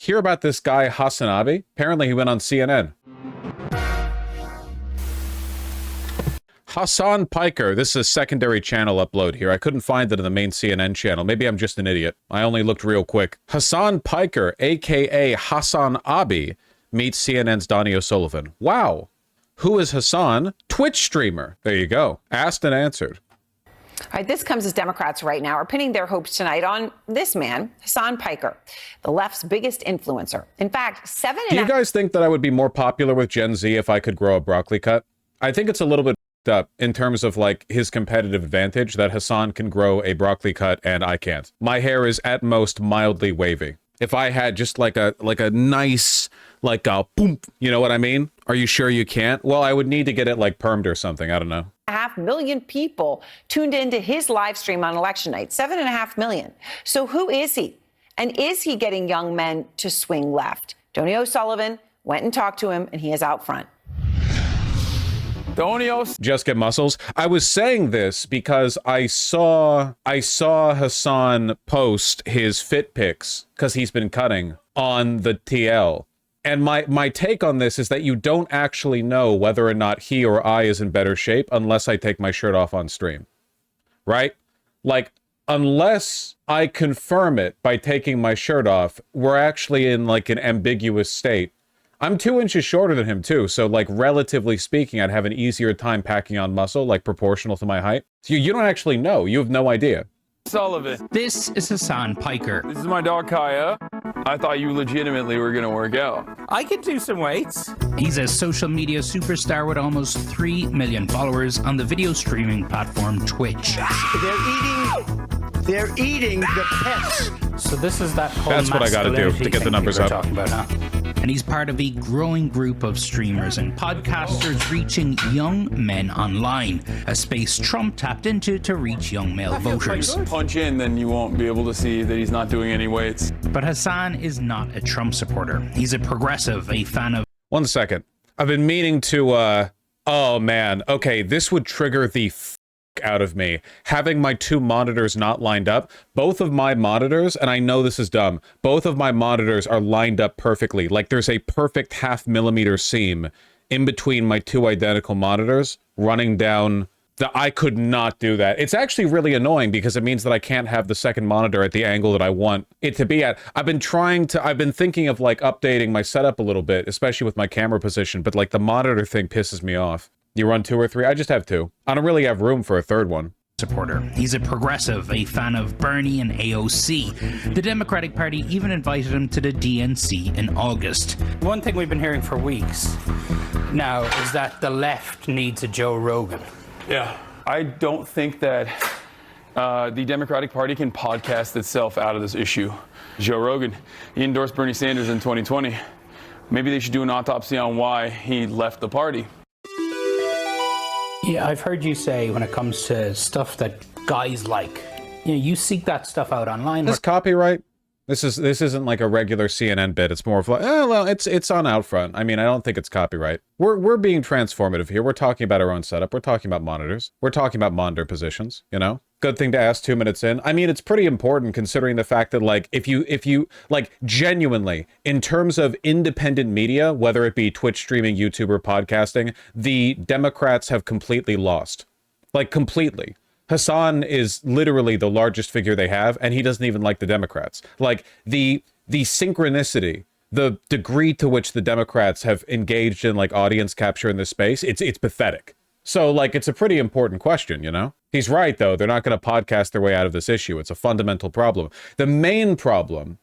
Hear about this guy, Hasanabi? Apparently he went on CNN. Hasan Piker. This is a secondary channel upload here. I couldn't find it in the main CNN channel. Maybe I'm just an idiot. I only looked real quick. Hasan Piker, a.k.a. hasanabi, meets CNN's Donnie O'Sullivan. Wow. Who is Hasan? Twitch streamer. There you go. Asked and answered. All right, this comes as Democrats right now are pinning their hopes tonight on this man, Hasan Piker, the left's biggest influencer. In fact, Do you guys think that I would be more popular with Gen Z if I could grow a broccoli cut? I think it's a little bit up in terms of like his competitive advantage that Hasan can grow a broccoli cut and I can't. My hair is at most mildly wavy. If I had just like a nice, like a boom, you know what I mean? Are you sure you can't? Well, I would need to get it like permed or something. I don't know. 7.5 million people tuned into his live stream on election night. 7.5 million. So who is he? And is he getting young men to swing left? Donnie O'Sullivan went and talked to him, and he is out front. Just get muscles. I was saying this because I saw Hasan post his fit pics because he's been cutting on the TL. And my take on this is that you don't actually know whether or not he or I is in better shape unless I take my shirt off on stream. Right? Like, unless I confirm it by taking my shirt off, we're actually in like an ambiguous state. I'm 2 inches shorter than him too, so like relatively speaking, I'd have an easier time packing on muscle, like proportional to my height. So you don't actually know. You have no idea. Sullivan. This is Hasan Piker. This is my dog Kaya. I thought you legitimately were gonna work out. I can do some weights. He's a social media superstar with almost 3 million followers on the video streaming platform Twitch. They're eating the pets. So this is that whole That's what I gotta do to get the numbers up. Talking about, huh? And he's part of a growing group of streamers and podcasters reaching young men online, a space Trump tapped into to reach young male voters. Punch in, then you won't be able to see that he's not doing any weights. But Hasan is not a Trump supporter. He's a progressive, a fan of... 1 second. I've been meaning to, oh man. Okay, this would trigger the out of me. Having my 2 monitors not lined up. Both of my monitors, and I know this is dumb, both of my monitors are lined up perfectly. Like there's a perfect 0.5 millimeter seam in between my 2 identical monitors running down the... I could not do that. It's actually really annoying because it means that I can't have the second monitor at the angle that I want it to be at. I've been thinking of like updating my setup a little bit, especially with my camera position, but like the monitor thing pisses me off. You run 2 or 3? I just have 2. I don't really have room for a third one. Supporter. He's a progressive, a fan of Bernie and AOC. The Democratic Party even invited him to the DNC in August. One thing we've been hearing for weeks now is that the left needs a Joe Rogan. Yeah. I don't think that the Democratic Party can podcast itself out of this issue. Joe Rogan, he endorsed Bernie Sanders in 2020. Maybe they should do an autopsy on why he left the party. Yeah, I've heard you say when it comes to stuff that guys like, you know, you seek that stuff out online. This copyright? This isn't like a regular CNN bit. It's more of like, oh well, it's on Outfront. I mean, I don't think it's copyright. We're being transformative here. We're talking about our own setup. We're talking about monitors. We're talking about monitor positions, you know? Good thing to ask 2 minutes in. I mean, it's pretty important considering the fact that like if you like genuinely in terms of independent media, whether it be Twitch streaming, YouTube, or podcasting, the Democrats have completely lost. Like completely. Hasan is literally the largest figure they have, and he doesn't even like the Democrats. Like the synchronicity, the degree to which the Democrats have engaged in like audience capture in this space, it's pathetic. So like it's a pretty important question, you know? He's right though, they're not going to podcast their way out of this issue. It's a fundamental problem. The main problem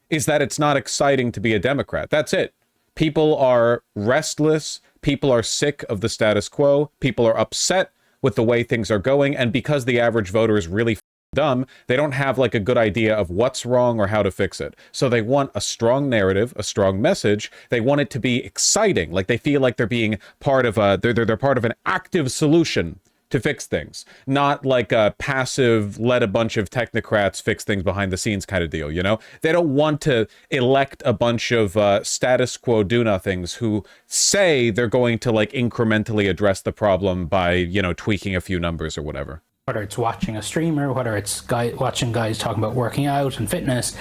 is that it's not exciting to be a Democrat. That's it. People are restless, people are sick of the status quo, people are upset with the way things are going, and because the average voter is really dumb, they don't have like a good idea of what's wrong or how to fix it. So they want a strong narrative, a strong message. They want it to be exciting, like they feel like they're being part of they're part of an active solution to fix things, not like a passive, let a bunch of technocrats fix things behind the scenes kind of deal, you know? They don't want to elect a bunch of status quo do-nothings who say they're going to like incrementally address the problem by, you know, tweaking a few numbers or whatever. Whether it's watching a streamer, whether it's watching guys talking about working out and fitness,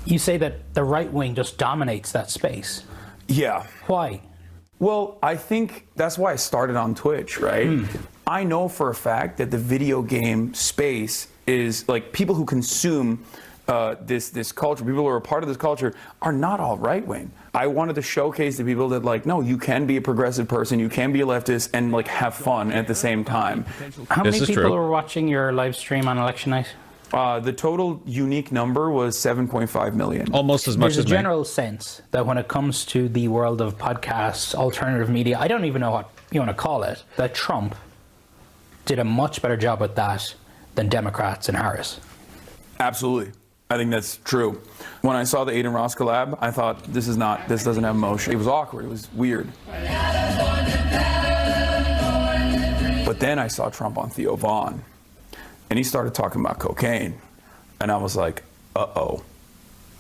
You say that the right wing just dominates that space. Yeah. Why? Well, I think that's why I started on Twitch, right? I know for a fact that the video game space is like people who consume this culture, people who are a part of this culture are not all right wing. I wanted to showcase to people that like, no, you can be a progressive person, you can be a leftist and like have fun at the same time. How many is people true. were watching your live stream on election night? The total unique number was 7.5 million. Almost as much There's a as me. general sense that when it comes to the world of podcasts, alternative media, I don't even know what you want to call it, that Trump did a much better job at that than Democrats and Harris. Absolutely. I think that's true. When I saw the Aiden Ross collab, I thought this doesn't have emotion. It was awkward, it was weird. But then I saw Trump on Theo Vaughn, and he started talking about cocaine. And I was like, uh-oh,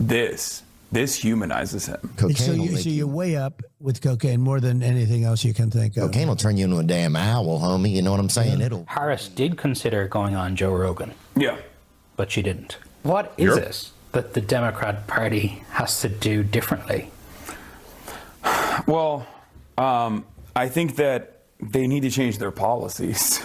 this humanizes him. Cocaine So, will make you're way up with cocaine more than anything else you can think of. cocaine will turn you into a damn owl, homie. You know what I'm saying? It'll. Harris did consider going on Joe Rogan, Yeah. but she didn't. What is it that the Democrat Party has to do differently? Well, I think that they need to change their policies.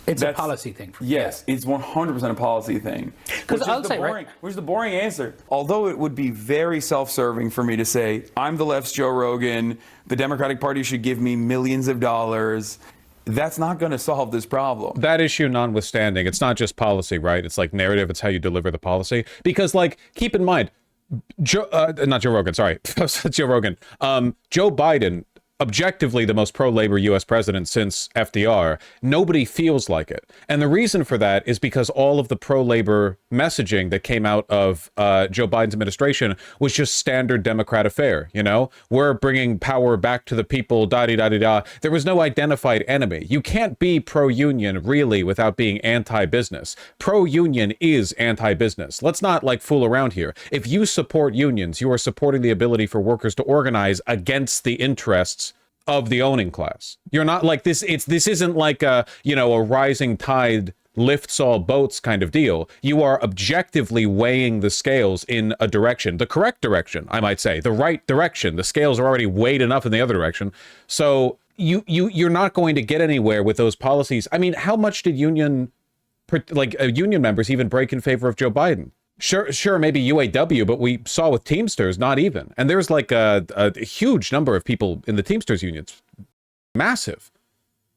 It's a policy thing. Yes, it's 100% a policy thing. Because I'll say, Which is the boring answer. Although it would be very self-serving for me to say, I'm the left's Joe Rogan, the Democratic Party should give me millions of dollars. That's not going to solve this problem. That issue notwithstanding, it's not just policy, right? It's like narrative. It's how you deliver the policy. Because, like, keep in mind, not Joe Rogan, sorry. Joe Rogan. Joe Biden, objectively the most pro-labor U.S. president since FDR, nobody feels like it. And the reason for that is because all of the pro-labor messaging that came out of Joe Biden's administration was just standard Democrat affair, you know? We're bringing power back to the people, da-di-da-di-da. There was no identified enemy. You can't be pro-union, really, without being anti-business. Pro-union is anti-business. Let's not, like, fool around here. If you support unions, you are supporting the ability for workers to organize against the interests of the owning class. You're not like this. This isn't like a rising tide lifts all boats kind of deal. You are objectively weighing the scales in a direction, the correct direction, I might say, the right direction. The scales are already weighed enough in the other direction. So you're not going to get anywhere with those policies. I mean, how much did union members even break in favor of Joe Biden? Sure, maybe UAW, but we saw with Teamsters, not even. And there's like a huge number of people in the Teamsters unions. Massive.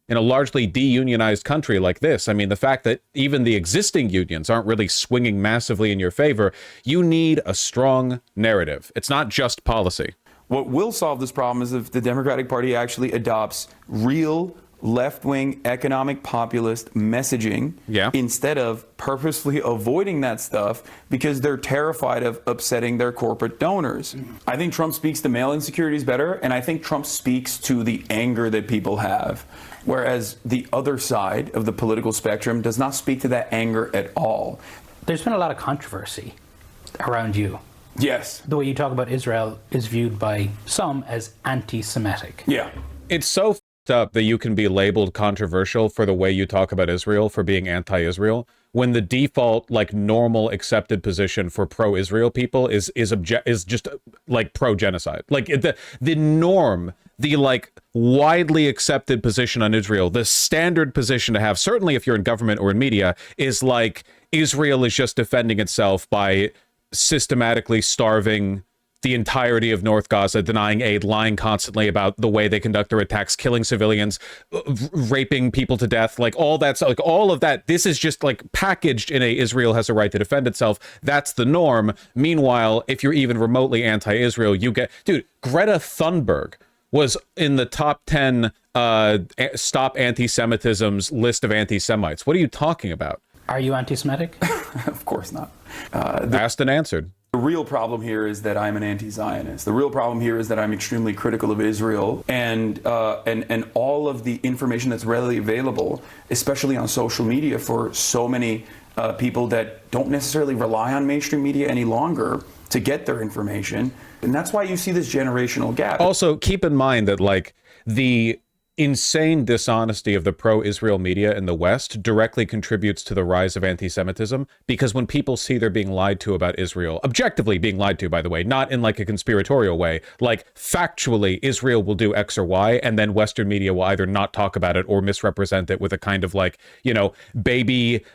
In a largely de-unionized country like this. I mean, the fact that even the existing unions aren't really swinging massively in your favor, you need a strong narrative. It's not just policy. What will solve this problem is if the Democratic Party actually adopts real left-wing economic populist messaging instead of purposely avoiding that stuff because they're terrified of upsetting their corporate donors. I think Trump speaks to male insecurities better, and I think Trump speaks to the anger that people have, whereas the other side of the political spectrum does not speak to that anger at all. There's been a lot of controversy around you. Yes. The way you talk about Israel is viewed by some as anti-Semitic. Yeah. It's so up that you can be labeled controversial for the way you talk about Israel, for being anti-Israel, when the default, like, normal accepted position for pro-Israel people is just like pro-genocide. Like the norm, the like widely accepted position on Israel, the standard position to have, certainly if you're in government or in media, is like Israel is just defending itself by systematically starving the entirety of North Gaza, denying aid, lying constantly about the way they conduct their attacks, killing civilians, raping people to death, like all that, like all of that. This is just like packaged in a Israel has a right to defend itself. That's the norm. Meanwhile, if you're even remotely anti-Israel, you get, dude, Greta Thunberg was in the top 10 stop anti-Semitism's list of anti-Semites. What are you talking about? Are you anti-Semitic? Of course not. Asked and answered. The real problem here is that I'm an anti-Zionist. The real problem here is that I'm extremely critical of Israel and all of the information that's readily available, especially on social media for so many people that don't necessarily rely on mainstream media any longer to get their information. And that's why you see this generational gap. Also, keep in mind that like the insane dishonesty of the pro-Israel media in the West directly contributes to the rise of anti-Semitism, because when people see they're being lied to about Israel, objectively being lied to, by the way, not in like a conspiratorial way, like factually Israel will do X or Y, and then Western media will either not talk about it or misrepresent it with a kind of like, you know, baby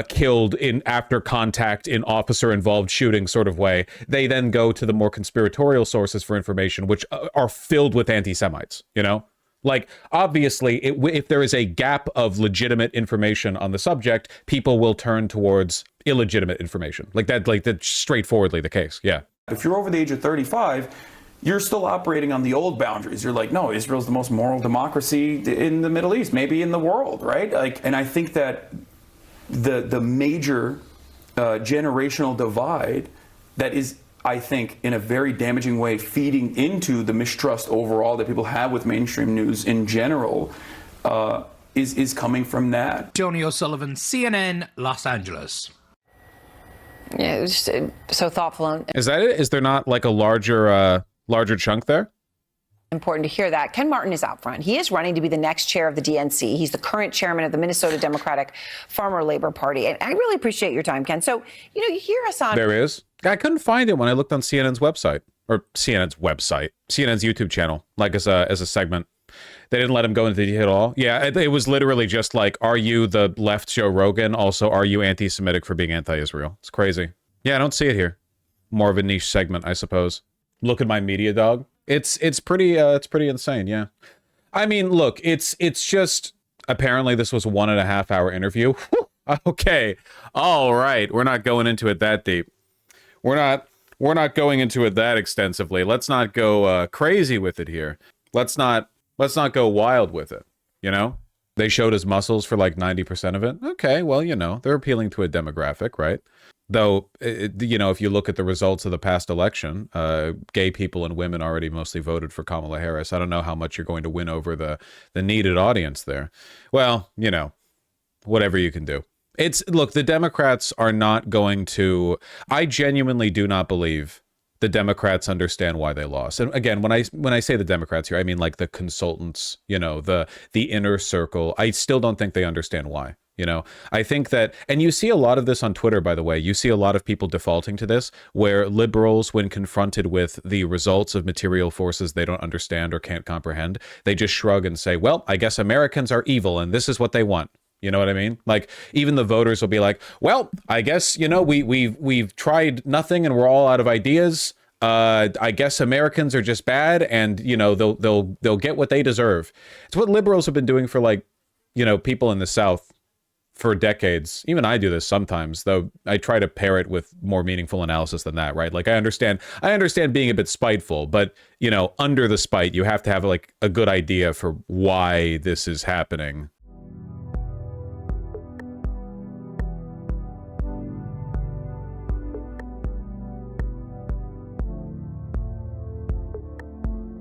killed in after contact in officer involved shooting sort of way. They then go to the more conspiratorial sources for information, which are filled with anti-Semites, you know? Like, obviously, if there is a gap of legitimate information on the subject, people will turn towards illegitimate information. That's straightforwardly the case. Yeah. If you're over the age of 35, you're still operating on the old boundaries. You're like, no, Israel's the most moral democracy in the Middle East, maybe in the world, right? Like, and I think that the major generational divide that is, I think, in a very damaging way, feeding into the mistrust overall that people have with mainstream news in general, is coming from that. Joni O'Sullivan, CNN, Los Angeles. Yeah, it was just, so thoughtful. Is that it? Is there not like a larger chunk there? Important to hear that. Ken Martin is out front. He is running to be the next chair of the DNC. He's the current chairman of the Minnesota Democratic Farmer Labor Party. And I really appreciate your time, Ken. So, you know, you hear Hasan. There is. I couldn't find it when I looked on CNN's website, CNN's YouTube channel, like as a segment. They didn't let him go into detail at all. Yeah, it was literally just like, are you the left Joe Rogan? Also, are you anti-Semitic for being anti-Israel? It's crazy. Yeah, I don't see it here. More of a niche segment, I suppose. Look at my media dog. It's pretty insane. Yeah. I mean, look, it's just, apparently this was a 1.5 hour interview. Okay. All right. We're not going into it that deep. We're not going into it that extensively. Let's not go crazy with it here. Let's not go wild with it. You know, they showed his muscles for like 90% of it. Okay. Well, you know, they're appealing to a demographic, right? Though, you know, if you look at the results of the past election, gay people and women already mostly voted for Kamala Harris. I don't know how much you're going to win over the needed audience there. Well, you know, whatever you can do. Look, the Democrats are not going to, I genuinely do not believe the Democrats understand why they lost. And again, when I say the Democrats here, I mean like the consultants, you know, the inner circle. I still don't think they understand why. You know, I think that, and you see a lot of this on Twitter, by the way, you see a lot of people defaulting to this, where liberals, when confronted with the results of material forces they don't understand or can't comprehend, they just shrug and say, well, I guess Americans are evil and this is what they want. You know what I mean? Like, even the voters will be like, well, I guess, you know, we've tried nothing and we're all out of ideas. I guess Americans are just bad, and, you know, they'll get what they deserve. It's what liberals have been doing for, like, you know, people in the South for decades. Even I do this sometimes, though I try to pair it with more meaningful analysis than that, right? Like, I understand being a bit spiteful, but, you know, under the spite, you have to have like a good idea for why this is happening.